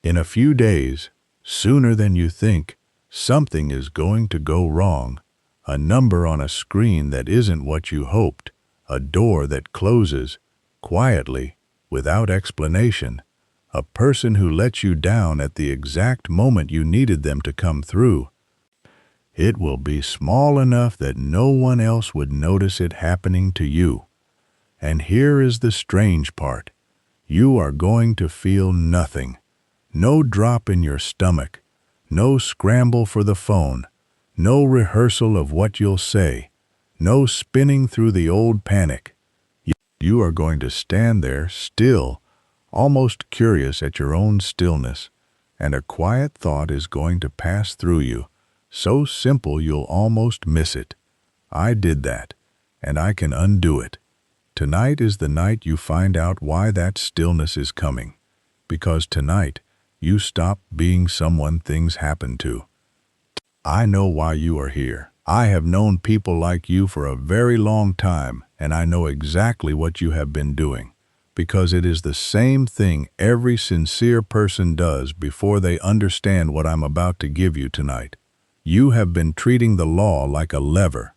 In a few days, sooner than you think, something is going to go wrong. A number on a screen that isn't what you hoped, a door that closes, quietly, without explanation, a person who lets you down at the exact moment you needed them to come through. It will be small enough that no one else would notice it happening to you. And here is the strange part. You are going to feel nothing. No drop in your stomach, no scramble for the phone, no rehearsal of what you'll say, no spinning through the old panic. You are going to stand there still, almost curious at your own stillness, and a quiet thought is going to pass through you, so simple you'll almost miss it. I did that, and I can undo it. Tonight is the night you find out why that stillness is coming, because tonight you stop being someone things happen to. I know why you are here. I have known people like you for a very long time, and I know exactly what you have been doing, because it is the same thing every sincere person does before they understand what I'm about to give you tonight. You have been treating the law like a lever.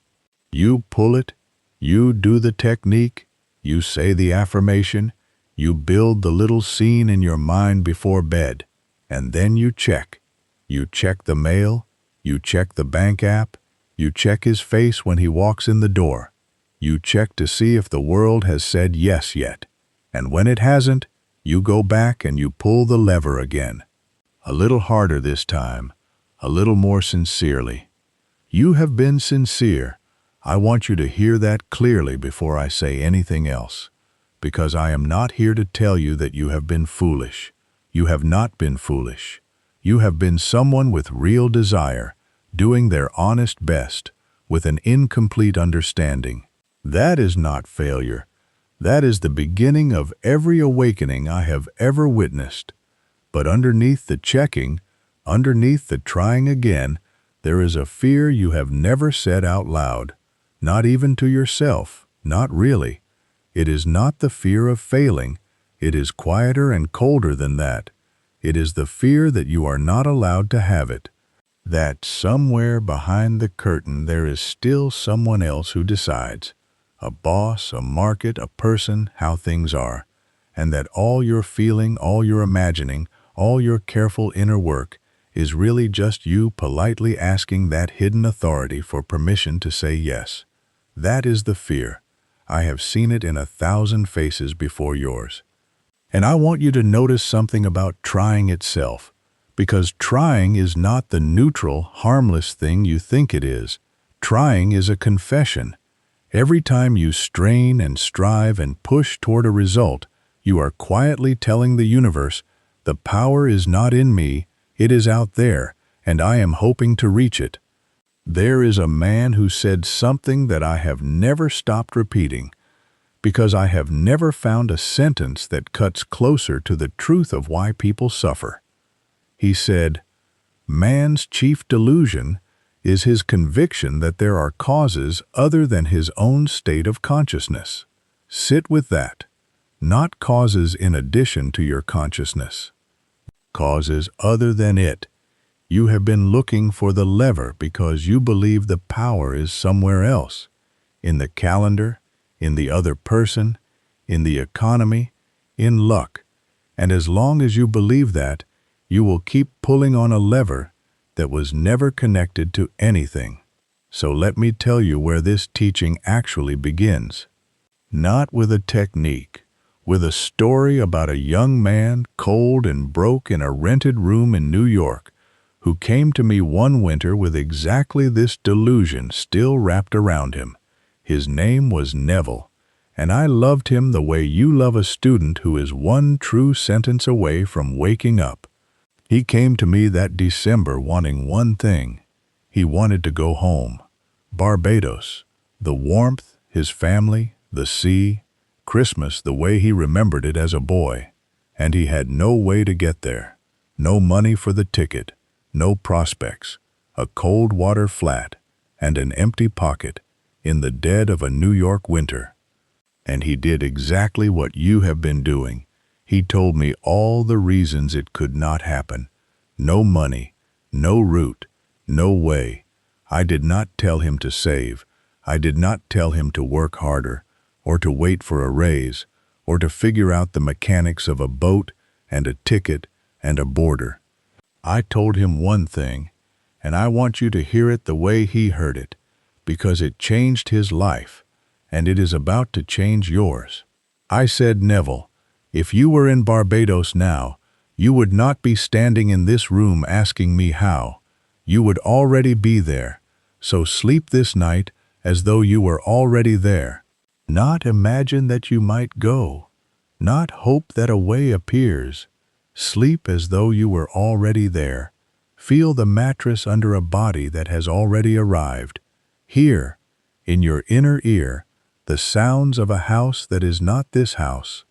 You pull it, you do the technique, you say the affirmation, you build the little scene in your mind before bed, and then you check. You check the mail, you check the bank app, you check his face when he walks in the door. You check to see if the world has said yes yet. And when it hasn't, you go back and you pull the lever again. A little harder this time, a little more sincerely. You have been sincere. I want you to hear that clearly before I say anything else, because I am not here to tell you that you have been foolish. You have not been foolish. You have been someone with real desire, doing their honest best, with an incomplete understanding. That is not failure. That is the beginning of every awakening I have ever witnessed. But underneath the checking, underneath the trying again, there is a fear you have never said out loud, not even to yourself, not really. It is not the fear of failing. It is quieter and colder than that. It is the fear that you are not allowed to have it. That somewhere behind the curtain there is still someone else who decides, a boss, a market, a person, how things are, and that all your feeling, all your imagining, all your careful inner work is really just you politely asking that hidden authority for permission to say yes. That is the fear. I have seen it in 1,000 faces before yours. And I want you to notice something about trying itself, because trying is not the neutral, harmless thing you think it is. Trying is a confession. Every time you strain and strive and push toward a result, you are quietly telling the universe, the power is not in me, it is out there, and I am hoping to reach it. There is a man who said something that I have never stopped repeating, because I have never found a sentence that cuts closer to the truth of why people suffer. He said, man's chief delusion is his conviction that there are causes other than his own state of consciousness. Sit with that. Not causes in addition to your consciousness. Causes other than it. You have been looking for the lever because you believe the power is somewhere else. In the calendar, in the other person, in the economy, in luck. And as long as you believe that, you will keep pulling on a lever that was never connected to anything. So let me tell you where this teaching actually begins. Not with a technique, with a story about a young man cold and broke in a rented room in New York, who came to me one winter with exactly this delusion still wrapped around him. His name was Neville, and I loved him the way you love a student who is one true sentence away from waking up. He came to me that December wanting one thing. He wanted to go home. Barbados, the warmth, his family, the sea, Christmas the way he remembered it as a boy. And he had no way to get there. No money for the ticket, no prospects, a cold water flat, and an empty pocket in the dead of a New York winter. And he did exactly what you have been doing. He told me all the reasons it could not happen. No money, no route, no way. I did not tell him to save. I did not tell him to work harder, or to wait for a raise, or to figure out the mechanics of a boat and a ticket and a border. I told him one thing, and I want you to hear it the way he heard it, because it changed his life, and it is about to change yours. I said, Neville, if you were in Barbados now, you would not be standing in this room asking me how. You would already be there, so sleep this night as though you were already there. Not imagine that you might go, not hope that a way appears. Sleep as though you were already there. Feel the mattress under a body that has already arrived. Hear, in your inner ear, the sounds of a house that is not this house.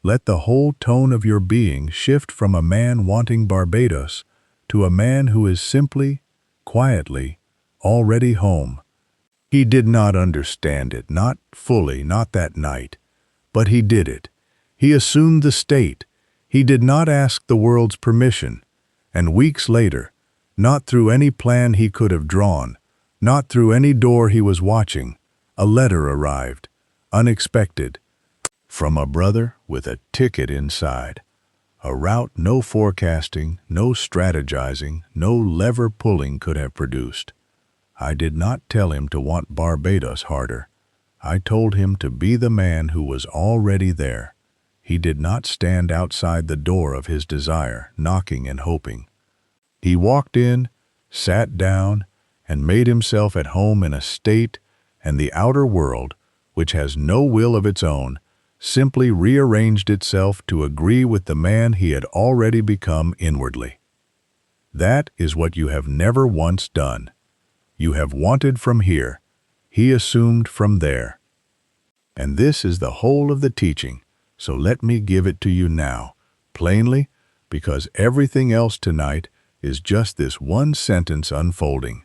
Let the whole tone of your being shift from a man wanting Barbados to a man who is simply, quietly, already home. He did not understand it, not fully, not that night, but he did it. He assumed the state. He did not ask the world's permission. And weeks later, not through any plan he could have drawn, not through any door he was watching, a letter arrived, unexpected, from a brother with a ticket inside. A route no forecasting, no strategizing, no lever pulling could have produced. I did not tell him to want Barbados harder. I told him to be the man who was already there. He did not stand outside the door of his desire, knocking and hoping. He walked in, sat down, and made himself at home in a state, and the outer world, which has no will of its own, simply rearranged itself to agree with the man he had already become inwardly. That is what you have never once done. You have wanted from here, he assumed from there. And this is the whole of the teaching. So let me give it to you now, plainly, because everything else tonight is just this one sentence unfolding.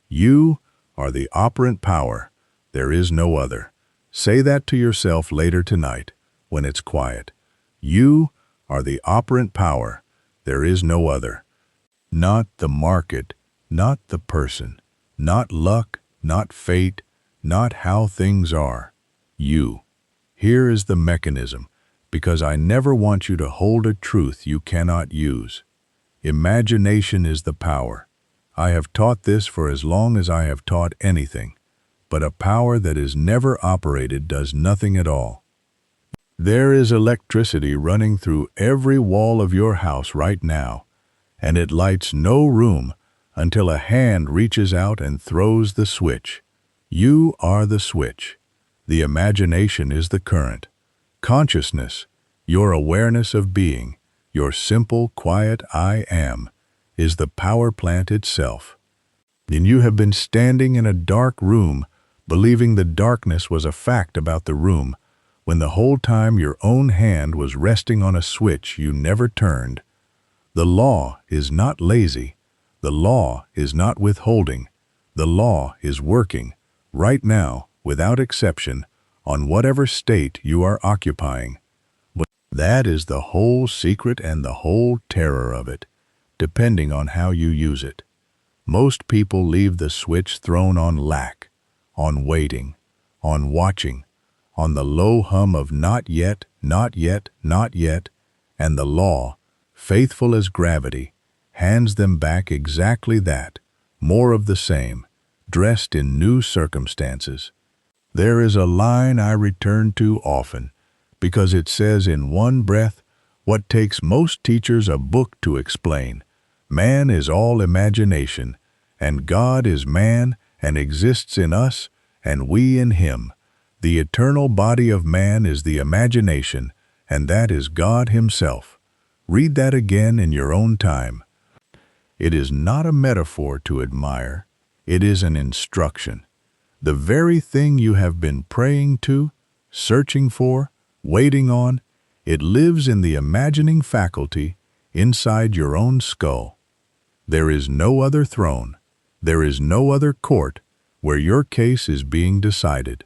You are the operant power. There is no other. Say that to yourself later tonight, when it's quiet. You are the operant power. There is no other. Not the market, not the person, not luck, not fate, not how things are. You. Here is the mechanism, because I never want you to hold a truth you cannot use. Imagination is the power. I have taught this for as long as I have taught anything, but a power that is never operated does nothing at all. There is electricity running through every wall of your house right now, and it lights no room until a hand reaches out and throws the switch. You are the switch. The imagination is the current. Consciousness, your awareness of being, your simple, quiet I am, is the power plant itself. And you have been standing in a dark room, believing the darkness was a fact about the room, when the whole time your own hand was resting on a switch you never turned. The law is not lazy. The law is not withholding. The law is working, right now, without exception, on whatever state you are occupying. But that is the whole secret and the whole terror of it, depending on how you use it. Most people leave the switch thrown on lack, on waiting, on watching, on the low hum of not yet, not yet, not yet, and the law, faithful as gravity, hands them back exactly that, more of the same, dressed in new circumstances. There is a line I return to often, because it says in one breath what takes most teachers a book to explain. Man is all imagination, and God is man and exists in us, and we in him. The eternal body of man is the imagination, and that is God himself. Read that again in your own time. It is not a metaphor to admire. It is an instruction. The very thing you have been praying to, searching for, waiting on, it lives in the imagining faculty inside your own skull. There is no other throne. There is no other court where your case is being decided.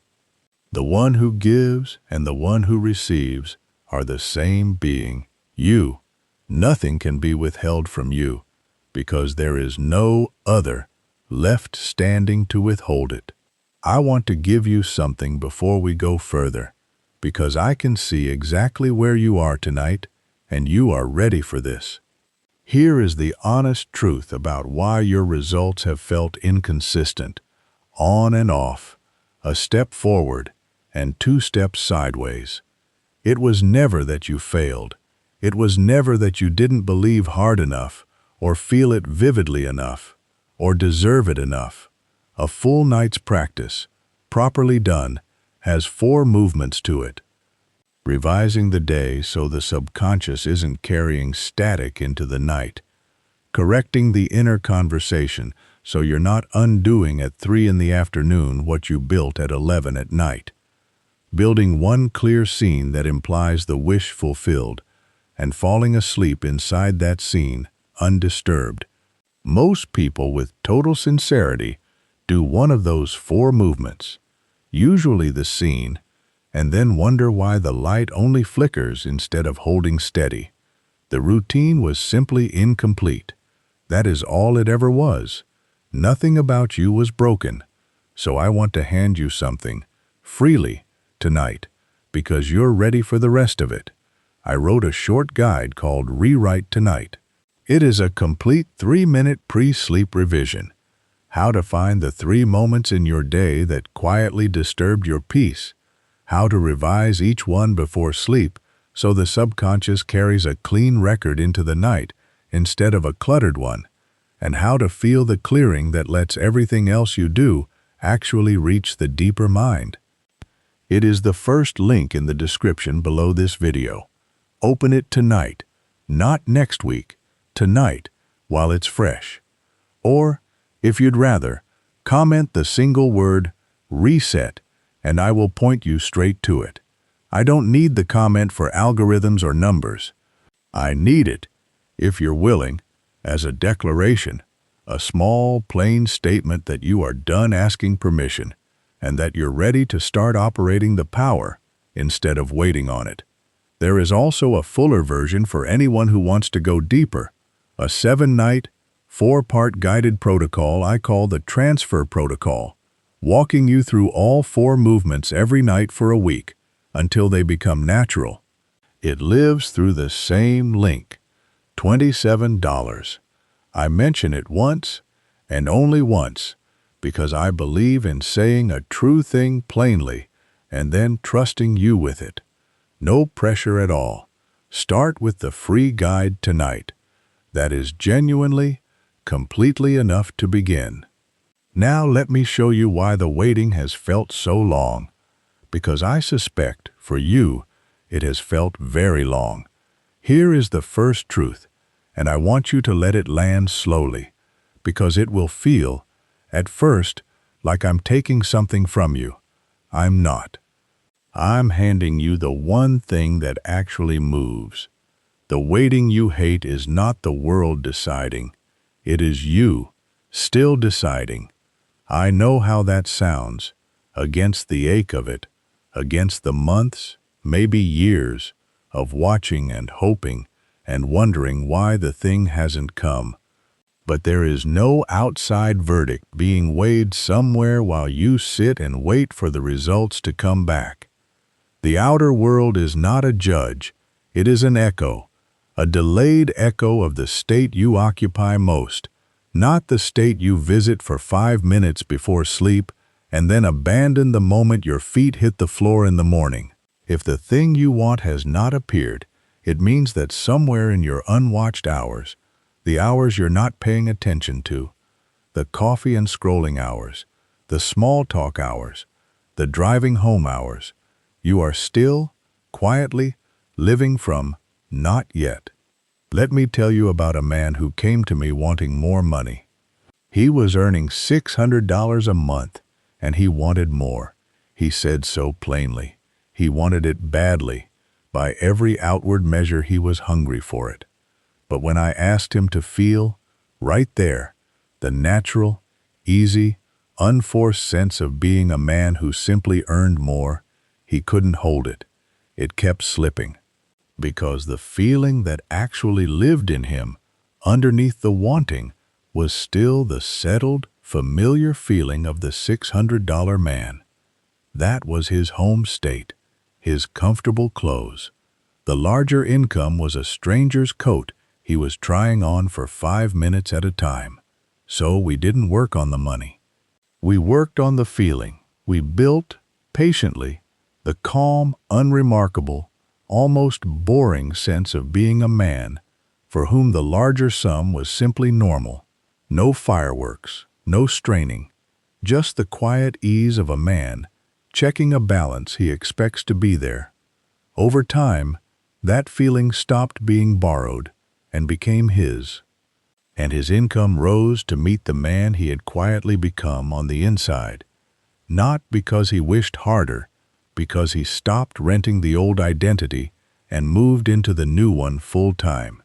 The one who gives and the one who receives are the same being, you. Nothing can be withheld from you, because there is no other left standing to withhold it. I want to give you something before we go further, because I can see exactly where you are tonight, and you are ready for this. Here is the honest truth about why your results have felt inconsistent, on and off, a step forward and 2 steps sideways. It was never that you failed. It was never that you didn't believe hard enough, or feel it vividly enough, or deserve it enough. A full night's practice, properly done, has 4 movements to it. Revising the day so the subconscious isn't carrying static into the night. Correcting the inner conversation so you're not undoing at 3 in the afternoon what you built at 11 at night. Building one clear scene that implies the wish fulfilled, and falling asleep inside that scene, undisturbed. Most people with total sincerity do one of those 4 movements, usually the scene, and then wonder why the light only flickers instead of holding steady. The routine was simply incomplete. That is all it ever was. Nothing about you was broken. So I want to hand you something, freely, tonight, because you're ready for the rest of it. I wrote a short guide called Rewrite Tonight. It is a complete 3-minute pre-sleep revision. How to find the 3 moments in your day that quietly disturbed your peace. How to revise each one before sleep so the subconscious carries a clean record into the night instead of a cluttered one. And how to feel the clearing that lets everything else you do actually reach the deeper mind. It is the first link in the description below this video. Open it tonight, not next week, tonight, while it's fresh. Or, if you'd rather, comment the single word, reset, and I will point you straight to it. I don't need the comment for algorithms or numbers. I need it, if you're willing, as a declaration, a small, plain statement that you are done asking permission, and that you're ready to start operating the power instead of waiting on it. There is also a fuller version for anyone who wants to go deeper, a 7-night, 4-part guided protocol I call the Transfer Protocol, walking you through all 4 movements every night for a week until they become natural. It lives through the same link, $27. I mention it once and only once because I believe in saying a true thing plainly and then trusting you with it. No pressure at all. Start with the free guide tonight. That is genuinely, completely enough to begin. Now let me show you why the waiting has felt so long. Because I suspect, for you, it has felt very long. Here is the first truth, and I want you to let it land slowly, because it will feel, at first, like I'm taking something from you. I'm not. I'm handing you the one thing that actually moves. The waiting you hate is not the world deciding. It is you, still deciding. I know how that sounds, against the ache of it, against the months, maybe years, of watching and hoping and wondering why the thing hasn't come. But there is no outside verdict being weighed somewhere while you sit and wait for the results to come back. The outer world is not a judge, it is an echo, a delayed echo of the state you occupy most, not the state you visit for 5 minutes before sleep and then abandon the moment your feet hit the floor in the morning. If the thing you want has not appeared, it means that somewhere in your unwatched hours, the hours you're not paying attention to, the coffee and scrolling hours, the small talk hours, the driving home hours, you are still, quietly, living from not yet. Let me tell you about a man who came to me wanting more money. He was earning $600 a month, and he wanted more. He said so plainly. He wanted it badly. By every outward measure, he was hungry for it. But when I asked him to feel, right there, the natural, easy, unforced sense of being a man who simply earned more, he couldn't hold it. It kept slipping. because the feeling that actually lived in him, underneath the wanting, was still the settled, familiar feeling of the $600 man. That was his home state, his comfortable clothes. The larger income was a stranger's coat he was trying on for 5 minutes at a time. So we didn't work on the money. We worked on the feeling. We built, patiently, the calm, unremarkable, almost boring sense of being a man for whom the larger sum was simply normal. No fireworks, no straining, just the quiet ease of a man checking a balance he expects to be there. Over time, that feeling stopped being borrowed and became his, and his income rose to meet the man he had quietly become on the inside, not because he wished harder, because he stopped renting the old identity and moved into the new one full time.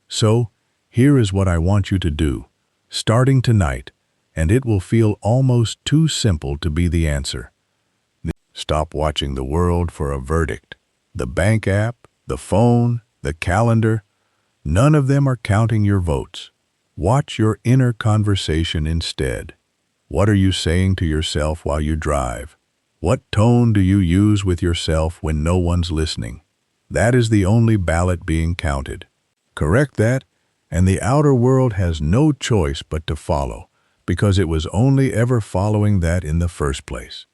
So, here is what I want you to do, starting tonight, and it will feel almost too simple to be the answer. Stop watching the world for a verdict. The bank app, the phone, the calendar, none of them are counting your votes. Watch your inner conversation instead. What are you saying to yourself while you drive? What tone do you use with yourself when no one's listening? That is the only ballot being counted. Correct that, and the outer world has no choice but to follow, because it was only ever following that in the first place.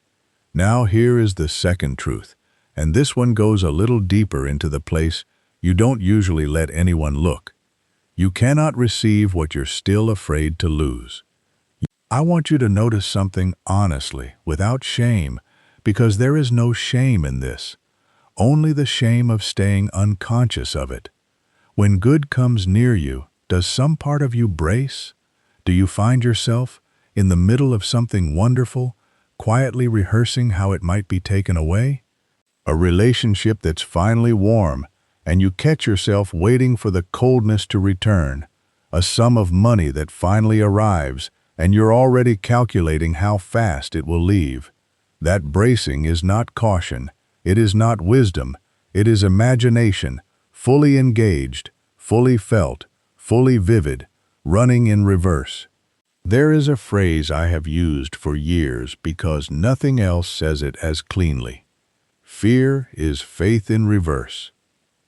Now here is the second truth, and this one goes a little deeper into the place you don't usually let anyone look. You cannot receive what you're still afraid to lose. I want you to notice something honestly, without shame, because there is no shame in this, only the shame of staying unconscious of it. When good comes near you, does some part of you brace? Do you find yourself, in the middle of something wonderful, quietly rehearsing how it might be taken away? A relationship that's finally warm, and you catch yourself waiting for the coldness to return. A sum of money that finally arrives, and you're already calculating how fast it will leave. That bracing is not caution, it is not wisdom, it is imagination, fully engaged, fully felt, fully vivid, running in reverse. There is a phrase I have used for years because nothing else says it as cleanly. Fear is faith in reverse.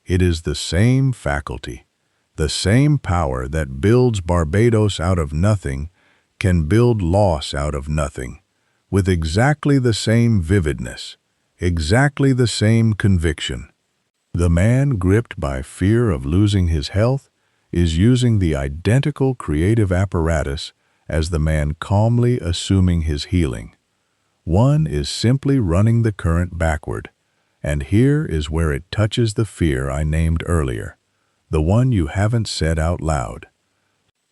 It is the same faculty, the same power that builds Barbados out of nothing can build loss out of nothing, with exactly the same vividness, exactly the same conviction. The man gripped by fear of losing his health is using the identical creative apparatus as the man calmly assuming his healing. One is simply running the current backward, and here is where it touches the fear I named earlier, the one you haven't said out loud.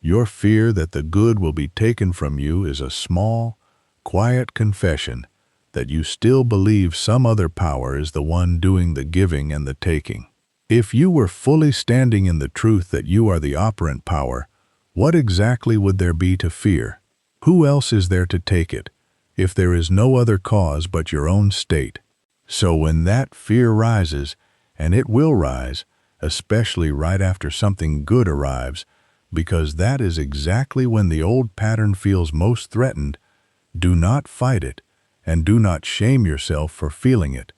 Your fear that the good will be taken from you is a small, quiet confession that you still believe some other power is the one doing the giving and the taking. If you were fully standing in the truth that you are the operant power, what exactly would there be to fear? Who else is there to take it, if there is no other cause but your own state? So when that fear rises, and it will rise, especially right after something good arrives, because that is exactly when the old pattern feels most threatened, do not fight it, and do not shame yourself for feeling it.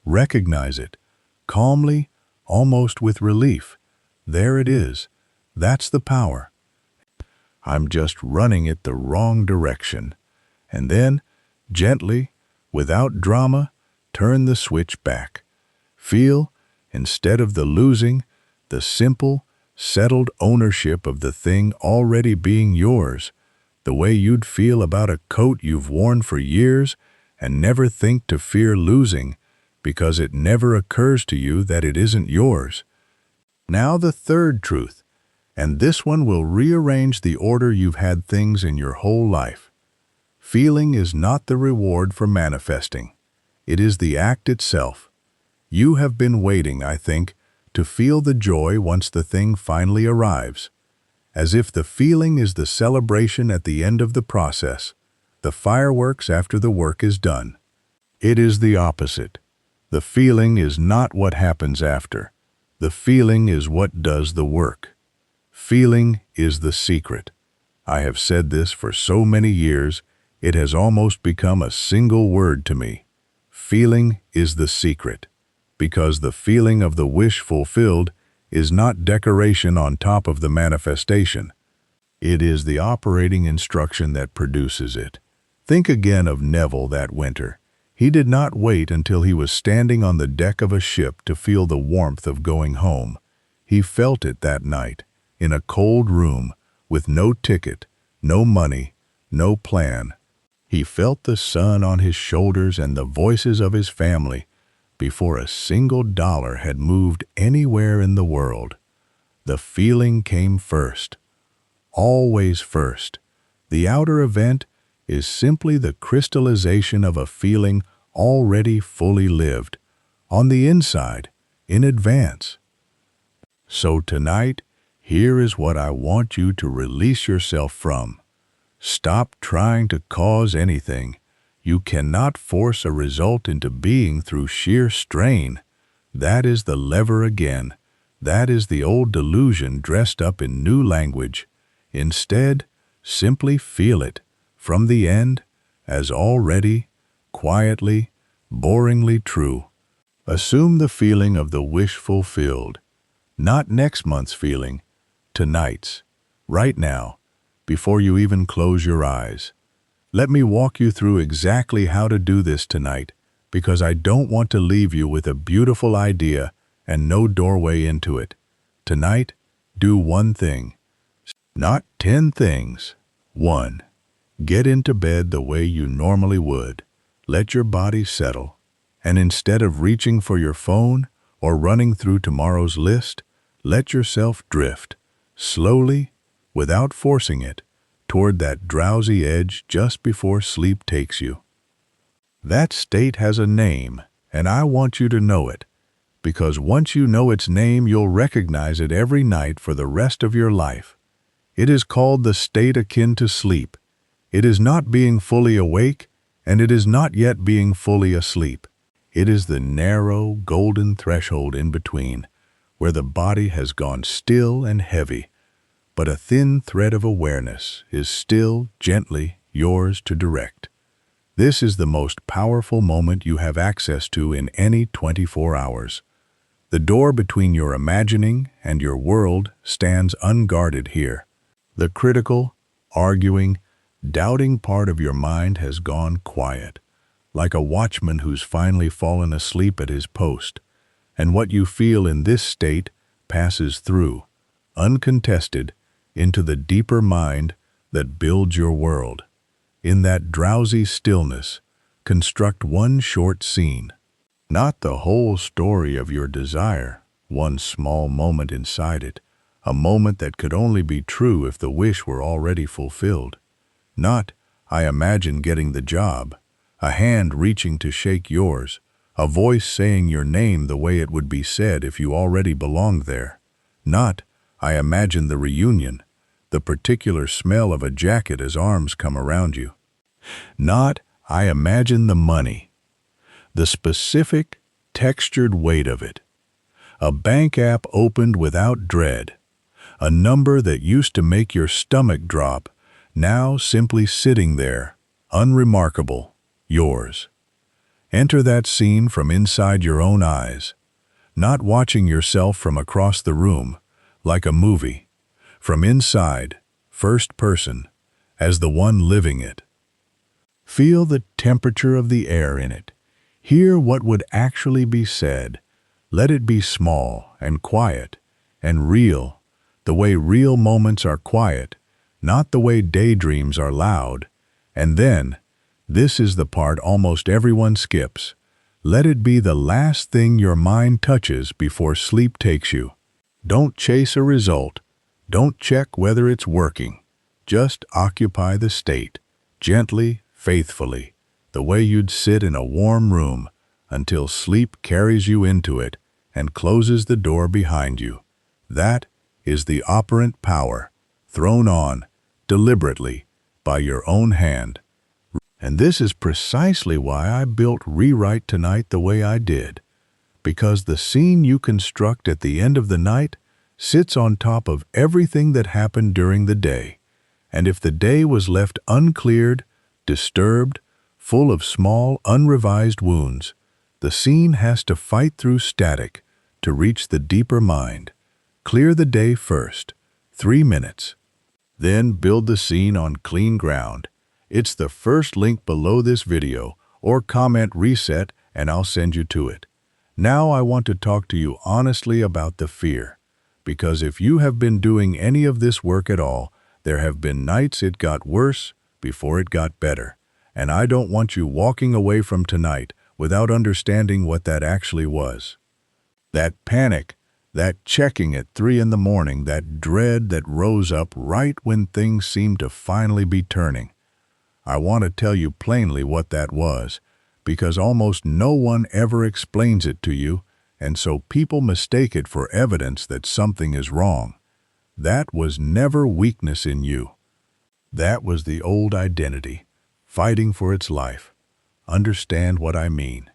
Recognize it, calmly, almost with relief. There it is. That's the power. I'm just running it the wrong direction. And then, gently, without drama, turn the switch back. Feel, instead of the losing, the simple, settled ownership of the thing already being yours, the way you'd feel about a coat you've worn for years and never think to fear losing because it never occurs to you that it isn't yours. Now the third truth, and this one will rearrange the order you've had things in your whole life. Feeling is not the reward for manifesting. It is the act itself. You have been waiting, I think, to feel the joy once the thing finally arrives. As if the feeling is the celebration at the end of the process, the fireworks after the work is done. It is the opposite. The feeling is not what happens after. The feeling is what does the work. Feeling is the secret. I have said this for so many years, it has almost become a single word to me. Feeling is the secret, because the feeling of the wish fulfilled is not decoration on top of the manifestation. It is the operating instruction that produces it. Think again of Neville that winter. He did not wait until he was standing on the deck of a ship to feel the warmth of going home. He felt it that night, in a cold room, with no ticket, no money, no plan. He felt the sun on his shoulders and the voices of his family before a single dollar had moved anywhere in the world. The feeling came first, always first. The outer event is simply the crystallization of a feeling already fully lived, on the inside, in advance. So tonight, here is what I want you to release yourself from. Stop trying to cause anything. You cannot force a result into being through sheer strain. That is the lever again. That is the old delusion dressed up in new language. Instead, simply feel it, from the end, as already, quietly, boringly true. Assume the feeling of the wish fulfilled. Not next month's feeling, tonight's, right now, before you even close your eyes. Let me walk you through exactly how to do this tonight, because I don't want to leave you with a beautiful idea and no doorway into it. Tonight, do one thing. Not 10 things. 1. Get into bed the way you normally would. Let your body settle. And instead of reaching for your phone or running through tomorrow's list, let yourself drift, slowly, without forcing it, toward that drowsy edge just before sleep takes you. That state has a name, and I want you to know it, because once you know its name, you'll recognize it every night for the rest of your life. It is called the state akin to sleep. It is not being fully awake, and it is not yet being fully asleep. It is the narrow, golden threshold in between, where the body has gone still and heavy, but a thin thread of awareness is still, gently, yours to direct. This is the most powerful moment you have access to in any 24 hours. The door between your imagining and your world stands unguarded here. The critical, arguing, doubting part of your mind has gone quiet, like a watchman who's finally fallen asleep at his post, and what you feel in this state passes through, uncontested, into the deeper mind that builds your world. In that drowsy stillness, construct one short scene, not the whole story of your desire, one small moment inside it, a moment that could only be true if the wish were already fulfilled. Not, I imagine getting the job, a hand reaching to shake yours, a voice saying your name the way it would be said if you already belonged there. Not, I imagine the reunion, the particular smell of a jacket as arms come around you. Not, I imagine the money, the specific, textured weight of it. A bank app opened without dread, a number that used to make your stomach drop, now simply sitting there, unremarkable, yours. Enter that scene from inside your own eyes, not watching yourself from across the room, like a movie, from inside, first person, as the one living it. Feel the temperature of the air in it. Hear what would actually be said. Let it be small and quiet and real, the way real moments are quiet, not the way daydreams are loud. And then, this is the part almost everyone skips. Let it be the last thing your mind touches before sleep takes you. Don't chase a result. Don't check whether it's working. Just occupy the state, gently, faithfully, the way you'd sit in a warm room until sleep carries you into it and closes the door behind you. That is the operant power, thrown on, deliberately, by your own hand. And this is precisely why I built Rewrite Tonight the way I did. because the scene you construct at the end of the night sits on top of everything that happened during the day. And if the day was left uncleared, disturbed, full of small, unrevised wounds, the scene has to fight through static to reach the deeper mind. Clear the day first, 3 minutes. Then build the scene on clean ground. It's the first link below this video, or comment reset and I'll send you to it. Now I want to talk to you honestly about the fear, because if you have been doing any of this work at all, there have been nights it got worse before it got better. And I don't want you walking away from tonight without understanding what that actually was. That panic, that checking at 3 in the morning, that dread that rose up right when things seemed to finally be turning. I want to tell you plainly what that was, because almost no one ever explains it to you, and so people mistake it for evidence that something is wrong. That was never weakness in you. That was the old identity, fighting for its life. Understand what I mean.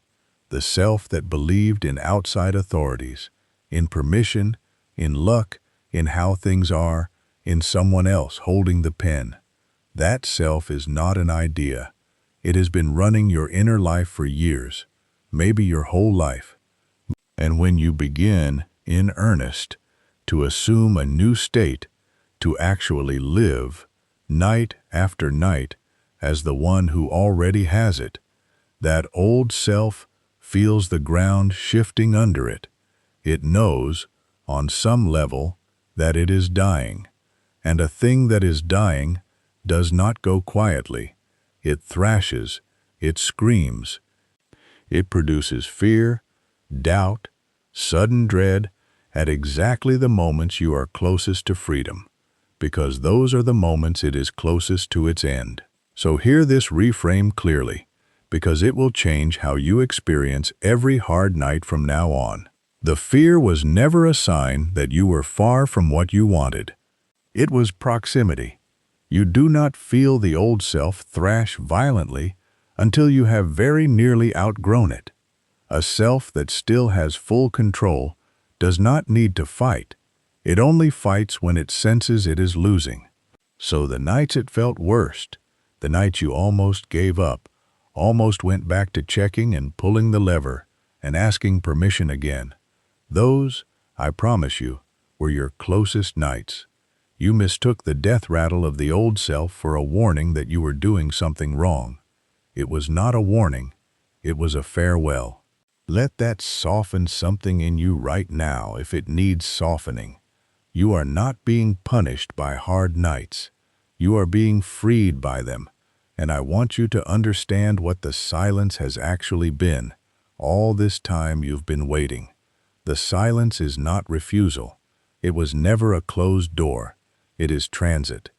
The self that believed in outside authorities, in permission, in luck, in how things are, in someone else holding the pen. That self is not an idea. It has been running your inner life for years, maybe your whole life. And when you begin, in earnest, to assume a new state, to actually live, night after night, as the one who already has it, that old self feels the ground shifting under it. It knows, on some level, that it is dying. And a thing that is dying does not go quietly. It thrashes, it screams. It produces fear, doubt, sudden dread at exactly the moments you are closest to freedom, because those are the moments it is closest to its end. So hear this reframe clearly, because it will change how you experience every hard night from now on. The fear was never a sign that you were far from what you wanted. It was proximity. You do not feel the old self thrash violently until you have very nearly outgrown it. A self that still has full control does not need to fight. It only fights when it senses it is losing. So the nights it felt worst, the nights you almost gave up, almost went back to checking and pulling the lever and asking permission again, those, I promise you, were your closest nights. You mistook the death rattle of the old self for a warning that you were doing something wrong. It was not a warning, it was a farewell. Let that soften something in you right now if it needs softening. You are not being punished by hard nights. You are being freed by them. And I want you to understand what the silence has actually been. All this time you've been waiting. The silence is not refusal. It was never a closed door. It is transit.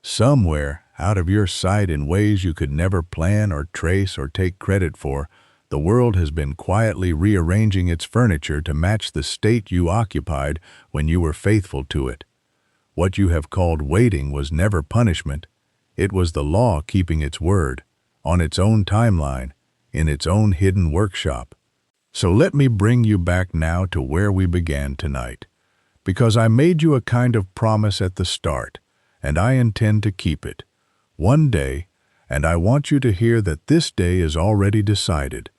Somewhere, out of your sight in ways you could never plan or trace or take credit for, the world has been quietly rearranging its furniture to match the state you occupied when you were faithful to it. What you have called waiting was never punishment. It was the law keeping its word, on its own timeline, in its own hidden workshop. So let me bring you back now to where we began tonight, because I made you a kind of promise at the start, and I intend to keep it. One day, and I want you to hear that this day is already decided.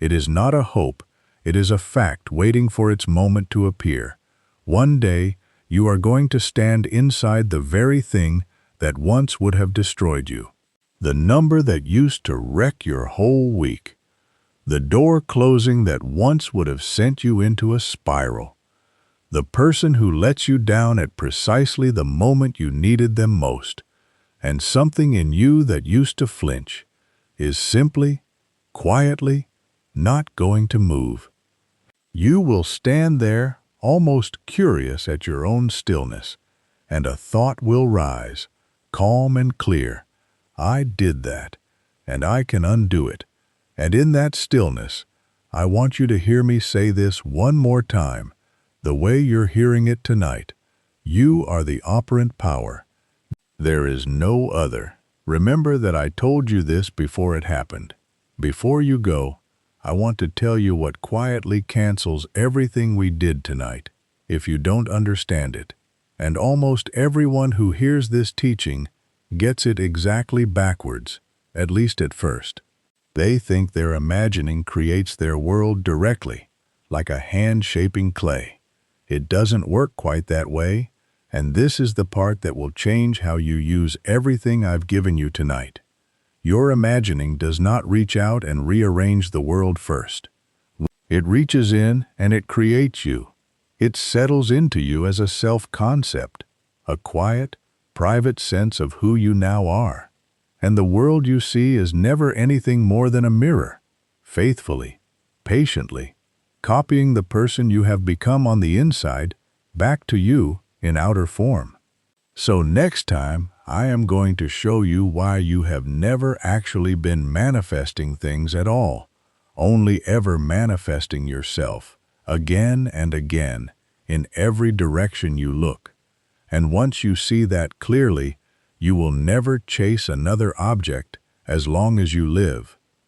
It is not a hope, it is a fact waiting for its moment to appear. One day, you are going to stand inside the very thing that once would have destroyed you. The number that used to wreck your whole week. The door closing that once would have sent you into a spiral. The person who lets you down at precisely the moment you needed them most. And something in you that used to flinch is simply, quietly, not going to move. You will stand there, almost curious at your own stillness, and a thought will rise, calm and clear. I did that, and I can undo it. And in that stillness, I want you to hear me say this one more time, the way you're hearing it tonight. You are the operant power. There is no other. Remember that I told you this before it happened. Before you go, I want to tell you what quietly cancels everything we did tonight, if you don't understand it. And almost everyone who hears this teaching gets it exactly backwards, at least at first. They think their imagining creates their world directly, like a hand shaping clay. It doesn't work quite that way, and this is the part that will change how you use everything I've given you tonight. Your imagining does not reach out and rearrange the world first. It reaches in and it creates you. It settles into you as a self-concept, a quiet, private sense of who you now are. And the world you see is never anything more than a mirror, faithfully, patiently, copying the person you have become on the inside back to you in outer form. So next time, I am going to show you why you have never actually been manifesting things at all, only ever manifesting yourself, again and again, in every direction you look. And once you see that clearly, you will never chase another object as long as you live.